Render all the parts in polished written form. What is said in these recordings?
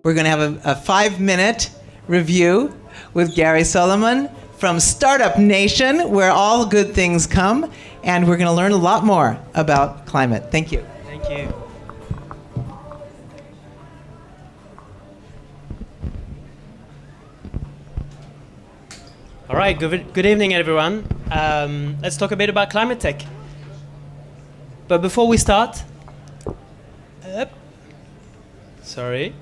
We're going to have a 5-minute review with Gary Solomon from Startup Nation, where all good things come, and we're going to learn a lot more about climate. Thank you. Thank you. All right, good evening, everyone. Let's talk a bit about climate tech. But before we start, sorry,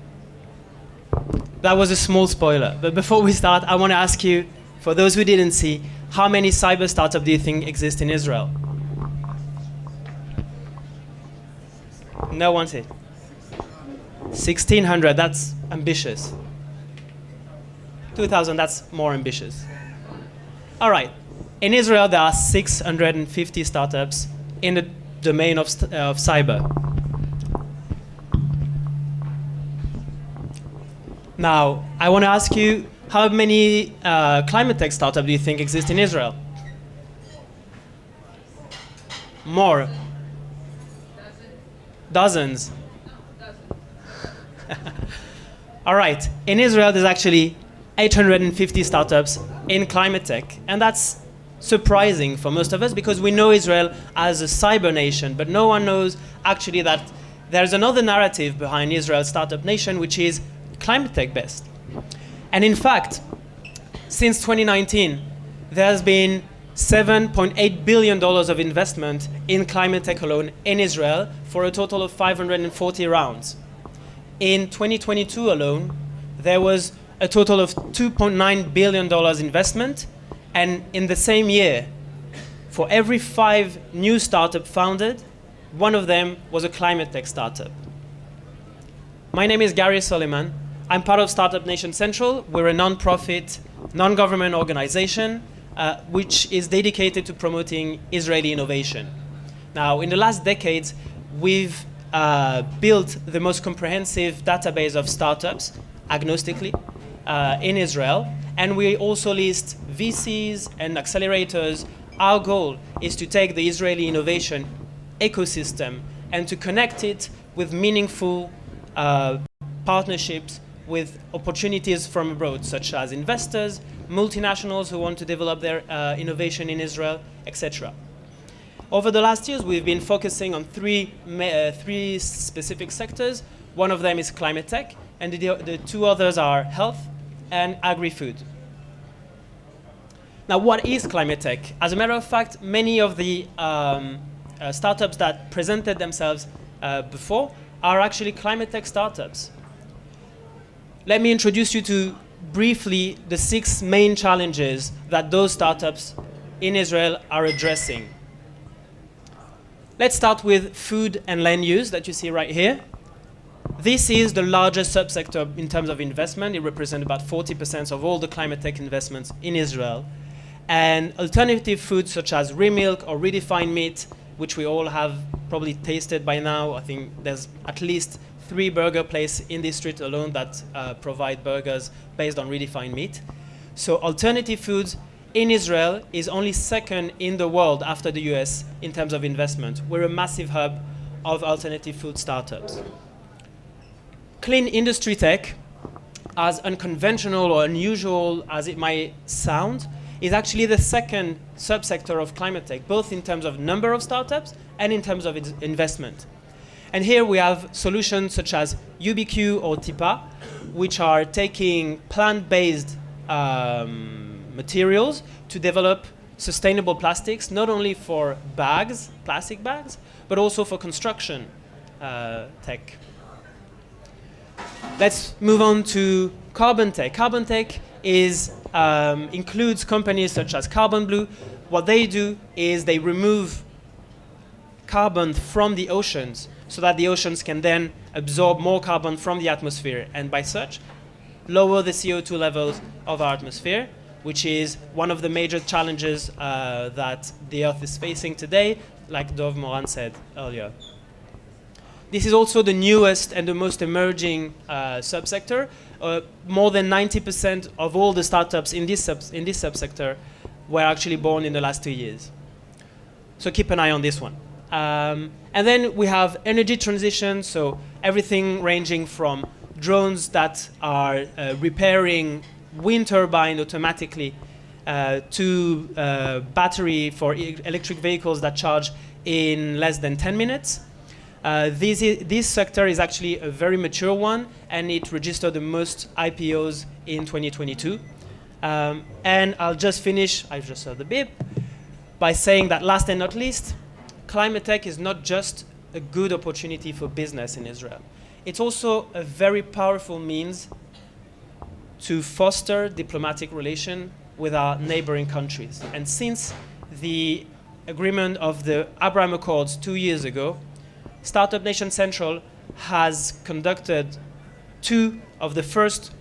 that was a small spoiler. But before we start, I want to ask you, for those who didn't see, how many cyber startups do you think exist in Israel? No one said. 1,600, that's ambitious. 2,000, that's more ambitious. All right, in Israel, there are 650 startups in the domain of cyber. Now, I want to ask you, how many climate tech startups do you think exist in Israel? More? Dozens. All right, in Israel, there's actually 850 startups in climate tech, and that's surprising for most of us because we know Israel as a cyber nation, but no one knows actually that there's another narrative behind Israel's startup nation, which is climate tech based. And in fact, since 2019, there's been $7.8 billion of investment in climate tech alone in Israel for a total of 540 rounds. In 2022 alone, there was a total of $2.9 billion investment, and in the same year, for every 5 new startups founded, one of them was a climate tech startup. My name is Gary Solomon. I'm part of Startup Nation Central. We're a non-profit, non-government organization which is dedicated to promoting Israeli innovation. Now, in the last decades, we've built the most comprehensive database of startups, agnostically, in Israel, and we also list VCs and accelerators. Our goal is to take the Israeli innovation ecosystem and to connect it with meaningful partnerships with opportunities from abroad, such as investors, multinationals who want to develop their innovation in Israel, etc. Over the last years, we've been focusing on three specific sectors. One of them is climate tech, and the two others are health and agri-food. Now, what is climate tech? As a matter of fact, many of the startups that presented themselves before are actually climate tech startups. Let me introduce you to briefly the 6 main challenges that those startups in Israel are addressing. Let's start with food and land use that you see right here. This is the largest subsector in terms of investment. It represents about 40% of all the climate tech investments in Israel. And alternative foods such as real milk or redefined meat, which we all have probably tasted by now. I think there's at least 3 burger places in this street alone that provide burgers based on redefined meat. So alternative foods in Israel is only second in the world after the US in terms of investment. We're a massive hub of alternative food startups. Clean industry tech, as unconventional or unusual as it might sound, is actually the second subsector of climate tech, both in terms of number of startups and in terms of investment. And here we have solutions such as UBQ or TIPA, which are taking plant-based materials to develop sustainable plastics, not only for bags, plastic bags, but also for construction tech. Let's move on to carbon tech. Carbon tech includes companies such as Carbon Blue. What they do is they remove carbon from the oceans so that the oceans can then absorb more carbon from the atmosphere and by such lower the CO2 levels of our atmosphere, which is one of the major challenges that the Earth is facing today, like Dov Moran said earlier. This is also the newest and the most emerging subsector. More than 90% of all the startups in this subsector were actually born in the last 2 years. So keep an eye on this one. And then we have energy transition, so everything ranging from drones that are repairing wind turbine automatically, to battery for electric vehicles that charge in less than 10 minutes. This sector is actually a very mature one, and it registered the most IPOs in 2022. And I'll just finish, I just heard the beep, by saying that last and not least, climate tech is not just a good opportunity for business in Israel. It's also a very powerful means to foster diplomatic relation with our neighboring countries. And since the agreement of the Abraham Accords 2 years ago, Startup Nation Central has conducted 2 of the first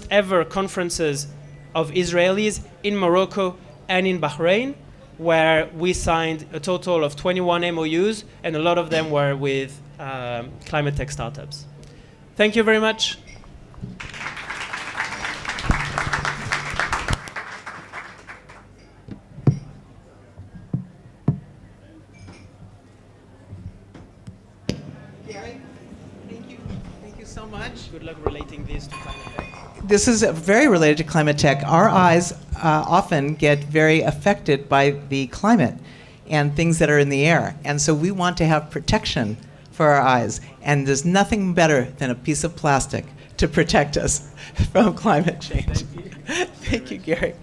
ever conferences of Israelis in Morocco and in Bahrain, where we signed a total of 21 MOUs, and a lot of them were with climate tech startups. Thank you very much. Gary, thank you so much. Good luck relating this to climate tech. This is very related to climate tech. Our eyes often get very affected by the climate and things that are in the air. And so we want to have protection for our eyes. And there's nothing better than a piece of plastic to protect us from climate change. Thank you, Gary.